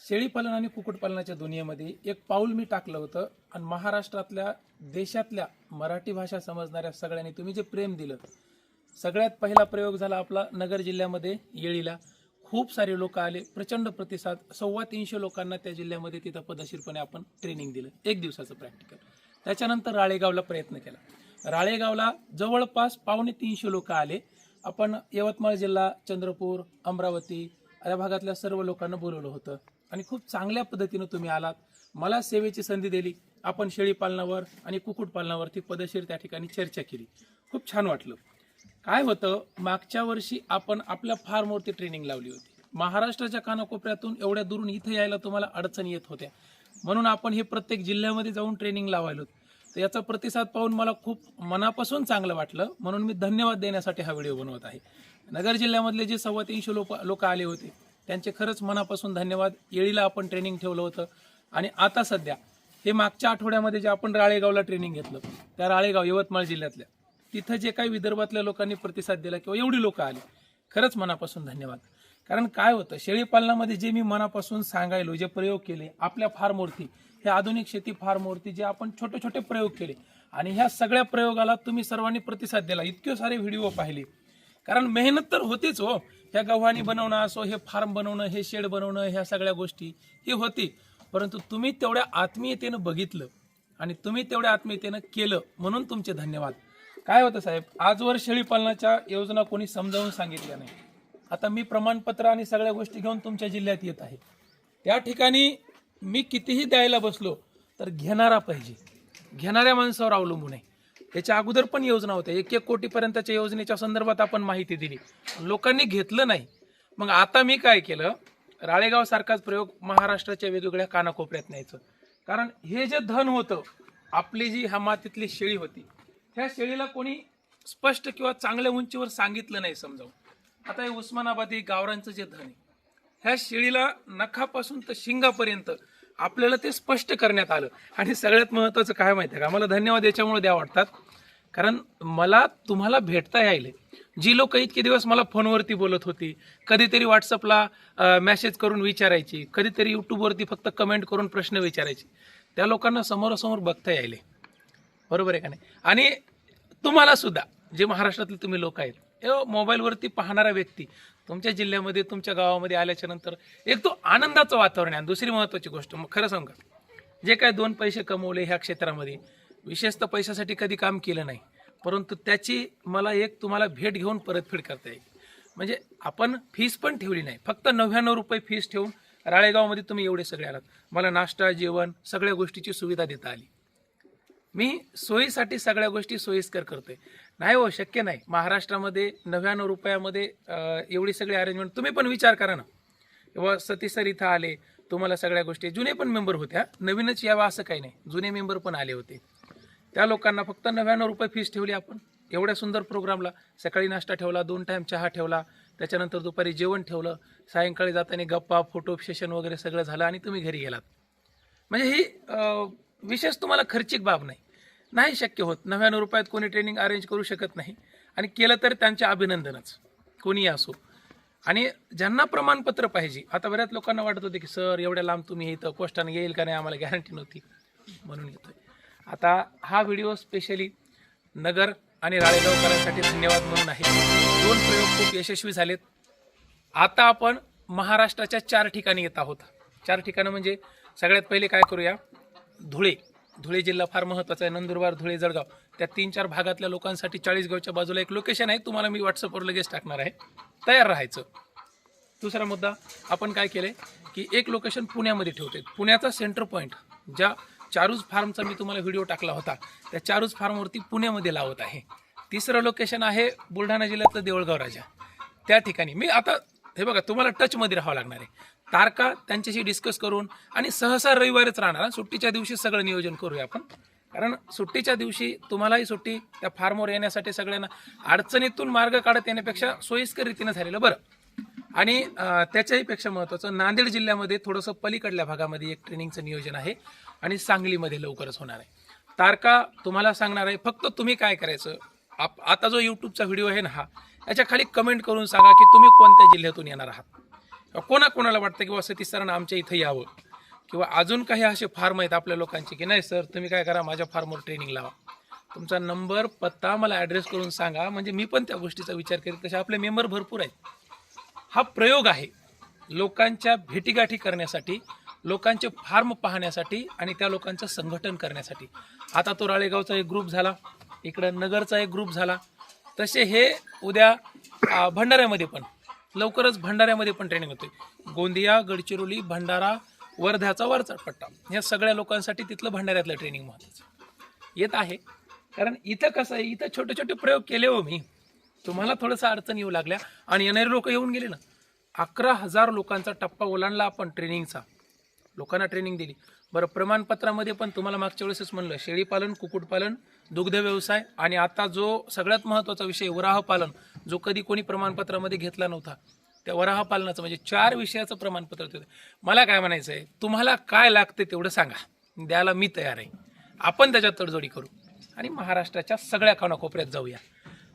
शेळीपालन आणि कुक्कुटपालनाच्या दुनियेमध्ये एक पाऊल मी टाकलं होतं आणि महाराष्ट्रातल्या देशातल्या मराठी भाषा समजणाऱ्या सगळ्यांनी तुम्ही जे प्रेम दिलं, सगळ्यात पहिला प्रयोग झाला आपला नगर जिल्ह्यामध्ये येळीला. खूप सारे लोक आले, प्रचंड प्रतिसाद. 350 लोकांना त्या जिल्ह्यामध्ये तिथं पदशीरपणे आपण ट्रेनिंग दिलं, एक दिवसाचं प्रॅक्टिकल. त्याच्यानंतर राळेगावला प्रयत्न केला. राळेगावला जवळपास 250 लोक आले. आपण यवतमाळ जिल्हा, चंद्रपूर, अमरावती या भागातल्या सर्व लोकांना बोलवलं होतं आणि खूप चांगल्या पद्धतीनं तुम्ही आलात. मला सेवेची संधी दिली. आपण शेळीपालनावर आणि कुक्कुटपालनावरती पदशीर त्या ठिकाणी चर्चा केली. खूप छान वाटलं. काय होतं, मागच्या वर्षी आपण आपल्या फार्मवरती ट्रेनिंग लावली होती. महाराष्ट्राच्या कानाकोपऱ्यातून एवढ्या दुरून इथं यायला तुम्हाला अडचणी येत होत्या, म्हणून आपण हे प्रत्येक जिल्ह्यामध्ये जाऊन ट्रेनिंग लावायलो. तर याचा प्रतिसाद पाहून मला खूप मनापासून चांगलं वाटलं, म्हणून मी धन्यवाद देण्यासाठी हा व्हिडिओ बनवत आहे. नगर जिल्ह्यामधले जे 350 लोक आले होते त्यांचे खरंच मनापासून धन्यवाद. येळीला आपण ट्रेनिंग ठेवलं होतं आणि आता सध्या हे मागच्या आठवड्यामध्ये जे आपण राळेगावला ट्रेनिंग घेतलं, त्या राळेगाव यवतमाळ जिल्ह्यातल्या तिथं जे काही विदर्भातल्या लोकांनी प्रतिसाद दिला किंवा एवढी लोक आली, खरंच मनापासून धन्यवाद. कारण काय होतं, शेळीपालनामध्ये जे मी मनापासून सांगायलो, जे प्रयोग केले आपल्या फार्मवरती, हे आधुनिक शेती फार्मवरती जे आपण छोटे छोटे प्रयोग केले आणि ह्या सगळ्या प्रयोगाला तुम्ही सर्वांनी प्रतिसाद दिला. इतके सारे व्हिडिओ पाहिले. कारण मेहनत तर होतीच हो, ह्या गव्हाणी बनवणं असो, हे फार्म बनवणं, हे शेड बनवणं, ह्या सगळ्या गोष्टी ही होती. परंतु तुम्ही तेवढ्या आत्मीयतेनं बघितलं आणि तुम्ही तेवढ्या आत्मीयतेनं केलं, म्हणून तुमचे धन्यवाद. काय होतं साहेब, आजवर शेळीपालनाच्या योजना कोणी समजावून सांगितल्या नाही. आता मी प्रमाणपत्र आणि सगळ्या गोष्टी घेऊन तुमच्या जिल्ह्यात येत आहे. त्या ठिकाणी मी कितीही द्यायला बसलो तर घेणारा पाहिजे, घेणाऱ्या माणसावर अवलंबून आहे. त्याच्या अगोदर पण योजना होत्या, 1-1 कोटीपर्यंतच्या योजनेच्या संदर्भात आपण माहिती दिली, लोकांनी घेतलं नाही. मग आता मी काय केलं, राळेगाव सारखाच प्रयोग महाराष्ट्राच्या वेगवेगळ्या कानाकोपऱ्यात न्यायचं. कारण हे जे धन होतं, आपली जी मातीतली शेळी होती, ह्या शेळीला कोणी स्पष्ट किंवा चांगल्या उंचीवर सांगितलं नाही समजावून. आता हे उस्मानाबादी गावरांचं जे धन आहे, ह्या शेळीला नखापासून तर शिंगापर्यंत आपल्याला ते स्पष्ट करण्यात आलं. आणि सगळ्यात महत्त्वाचं काय माहिती आहे का, मला धन्यवाद याच्यामुळे द्या वाटतात, कारण मला तुम्हाला भेटता यायले. जी लोक इतके दिवस मला फोनवरती बोलत होती, कधीतरी व्हॉट्सअपला मेसेज करून विचारायची, कधीतरी यूट्यूबवरती फक्त कमेंट करून प्रश्न विचारायचे, त्या लोकांना समोरासमोर बघता यायले. बरोबर आहे का नाही? आणि तुम्हाला सुद्धा, जे महाराष्ट्रातले तुम्ही लोक आहेत, मोबाईलवरती पाहणारा व्यक्ती तुमच्या जिल्ह्यामध्ये, तुमच्या गावामध्ये आल्याच्या नंतर एक तो आनंदाचं वातावरण आहे. दुसरी महत्त्वाची गोष्ट, मग खरं सांगा, जे काय 2 पैसे कमवले ह्या क्षेत्रामध्ये, विशेषतः पैशासाठी कधी काम केलं नाही, परंतु त्याची मला एक तुम्हाला भेट घेऊन परतफेड करता येईल. म्हणजे आपण फीस पण ठेवली नाही, फक्त 99 रुपये फीस ठेवून राळेगावमध्ये तुम्ही एवढे सगळे आलात. मला नाश्ता, जेवण, सगळ्या गोष्टीची सुविधा देता आली. मी सोयीसाठी सगळ्या गोष्टी सोयीस्कर करतोय. नाही हो, शक्य नाही महाराष्ट्रामध्ये 99 रुपयामध्ये एवढी सगळी अरेंजमेंट. तुम्ही पण विचार करा ना, किंवा सतीश सर इथं आले, तुम्हाला सगळ्या गोष्टी, जुने पण मेंबर होत्या, नवीनच यावं असं काही नाही, जुने मेंबर पण आले होते. त्या लोकांना फक्त 99 रुपये फीस ठेवली आपण एवढ्या सुंदर प्रोग्रामला. सकाळी नाश्ता ठेवला, 2 टाईम चहा ठेवला, त्याच्यानंतर दुपारी जेवण ठेवलं, सायंकाळी जाताना गप्पा, फोटो सेशन वगैरे सगळं झालं आणि तुम्ही घरी गेलात. म्हणजे ही विशेष तुम्हाला खर्चिक बाब नाही. नाही शक्य होत, 99 रुपयात कोणी ट्रेनिंग अरेंज करू शकत नाही, आणि केलं तर त्यांचे अभिनंदनच, कोणीही असो. आणि ज्यांना प्रमाणपत्र पाहिजे, आता बऱ्याच लोकांना वाटत होते की सर एवढ्या लांब तुम्ही इथं पोस्टाने येईल का नाही, आम्हाला गॅरंटी नव्हती, म्हणून येतोय. आता हा व्हिडिओ स्पेशली नगर आणि राळेगावकरांसाठी धन्यवाद म्हणून आहे. 2 प्रयोग खूप यशस्वी झालेत. आता आपण महाराष्ट्राच्या 4 ठिकाणी येत आहोत. 4 ठिकाणं म्हणजे सगळ्यात पहिले काय करूया, धुळे जिल्हा फार महत्त्वाचा आहे. नंदुरबार, धुळे, जळगाव, त्या 3-4 भागातल्या लोकांसाठी 40गावच्या बाजूला एक लोकेशन आहे, तुम्हाला मी व्हॉट्सअपवर लगेच टाकणार आहे, तयार राहायचं. दुसरा मुद्दा, आपण काय केलं की एक लोकेशन पुण्यामध्ये ठेवते, पुण्याचा सेंटर पॉईंट, ज्या चारूज फार्मचा मी तुम्हाला व्हिडिओ टाकला होता, त्या चारूज फार्मवरती पुण्यामध्ये लावत आहे. तिसरं लोकेशन आहे बुलढाणा जिल्ह्यातलं देऊळगाव राजा, त्या ठिकाणी. मी आता हे बघा, तुम्हाला टचमध्ये राहावं लागणार आहे. तारका त्यांच्याशी डिस्कस करून, आणि सहसा रविवारच राहणार, सुट्टीच्या दिवशी सगळं नियोजन करूया आपण. कारण सुट्टीच्या दिवशी तुम्हालाही सुट्टी, त्या फार्मवर येण्यासाठी सगळ्यांना अडचणीतून मार्ग काढत येण्यापेक्षा सोयीस्कर रीतीनं झालेलं बरं. आणि त्याच्याही पेक्षा महत्त्वाचं, नांदेड जिल्ह्यामध्ये थोडंसं पलीकडल्या भागामध्ये एक ट्रेनिंगचं नियोजन आहे, आणि सांगलीमध्ये लवकरच होणार आहे. तारका तुम्हाला सांगणार आहे. फक्त तुम्ही काय करायचं, आता जो यूट्यूबचा व्हिडिओ आहे ना, हा, याच्या खाली कमेंट करून सांगा की तुम्ही कोणत्या जिल्ह्यातून येणार आहात. कोणाकोणाला वाटतं की सतीश सरांना आमच्या इथं यावं, किंवा अजून काही असे फार्म आहेत आपल्या लोकांचे की नाही सर तुम्ही काय करा माझ्या फार्मवर ट्रेनिंग लावा, तुमचा नंबर पत्ता मला ॲड्रेस करून सांगा, म्हणजे मी पण त्या गोष्टीचा विचार करेन. तसे आपले मेंबर भरपूर आहेत. हा प्रयोग आहे लोकांच्या भेटीगाठी करण्यासाठी, लोकांचे फार्म पाहण्यासाठी आणि त्या लोकांचं संघटन करण्यासाठी. आता तो राळेगावचा एक ग्रुप झाला, इकडं नगरचा एक ग्रुप झाला, तसे हे उद्या भंडाऱ्यामध्ये पण लवकरच भंडाऱ्यामध्ये पण ट्रेनिंग होते. गोंदिया, गडचिरोली, भंडारा, वर्ध्याचा वरचा पट्टा, ह्या सगळ्या लोकांसाठी तिथलं भंडाऱ्यातलं ट्रेनिंग महत्त्वाचं येत आहे. कारण इथं कसं आहे, इथं छोटे छोटे प्रयोग केले हो मी, तुम्हाला थोडंसं अडचण येऊ लागल्या आणि येणारे लोक येऊन गेले ना. 11,000 लोकांचा टप्पा ओलांडला आपण ट्रेनिंगचा, लोकांना ट्रेनिंग दिली. बरं, प्रमाणपत्रामध्ये पण तुम्हाला मागच्या वेळेसच म्हणलं, शेळीपालन, कुक्कुटपालन, दुग्ध व्यवसाय आणि आता जो सगळ्यात महत्त्वाचा विषय वराह पालन, जो कधी कोणी प्रमाणपत्रामध्ये घेतला नव्हता, त्या वराह पालनाचं म्हणजे 4 विषयाचं प्रमाणपत्र होतं. मला काय म्हणायचं आहे, तुम्हाला काय लागते तेवढं सांगा, द्यायला मी तयार आहे. आपण त्याच्यात तडजोडी करू आणि महाराष्ट्राच्या सगळ्या कानाकोपऱ्यात जाऊया.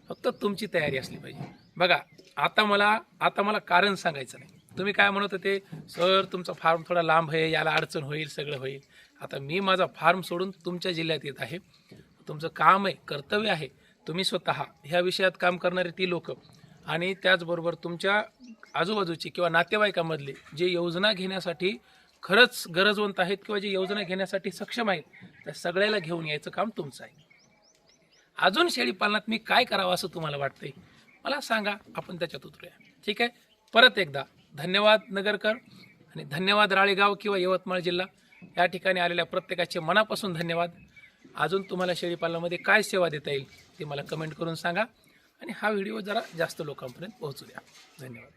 फक्त तुमची तयारी असली पाहिजे. बघा, आता मला कारण सांगायचं नाही. तुम्ही काय म्हणत होते, सर तुमचा फार्म थोडा लांब आहे, याला अडचण होईल, सगळं होईल. आता मी माझा फार्म सोडून तुमच्या जिल्ह्यात येत आहे. तुमचं काम आहे, कर्तव्य आहे. तुम्ही स्वतः ह्या विषयात काम करणारे ती लोक आणि त्याचबरोबर तुमच्या आजूबाजूची किंवा नातेवाईकामधले जे योजना घेण्यासाठी खरंच गरजवंत आहेत किंवा जे योजना घेण्यासाठी सक्षम आहेत, त्या सगळ्याला घेऊन यायचं काम तुमचं आहे. अजून शेळीपालनात मी काय करावं असं तुम्हाला वाटतंय, मला सांगा, आपण त्याच्यात उतरूया. ठीक आहे. परत एकदा धन्यवाद नगरकर आणि धन्यवाद राळेगाव किंवा यवतमाळ जिल्हा, या ठिकाणी आलेल्या प्रत्येकाचे मनापासून धन्यवाद. अजून तुम्हाला शेळीपालनामध्ये काय सेवा देता येईल ते मला कमेंट करून सांगा आणि हा व्हिडिओ जरा जास्त लोकांपर्यंत पोहोचू द्या. धन्यवाद.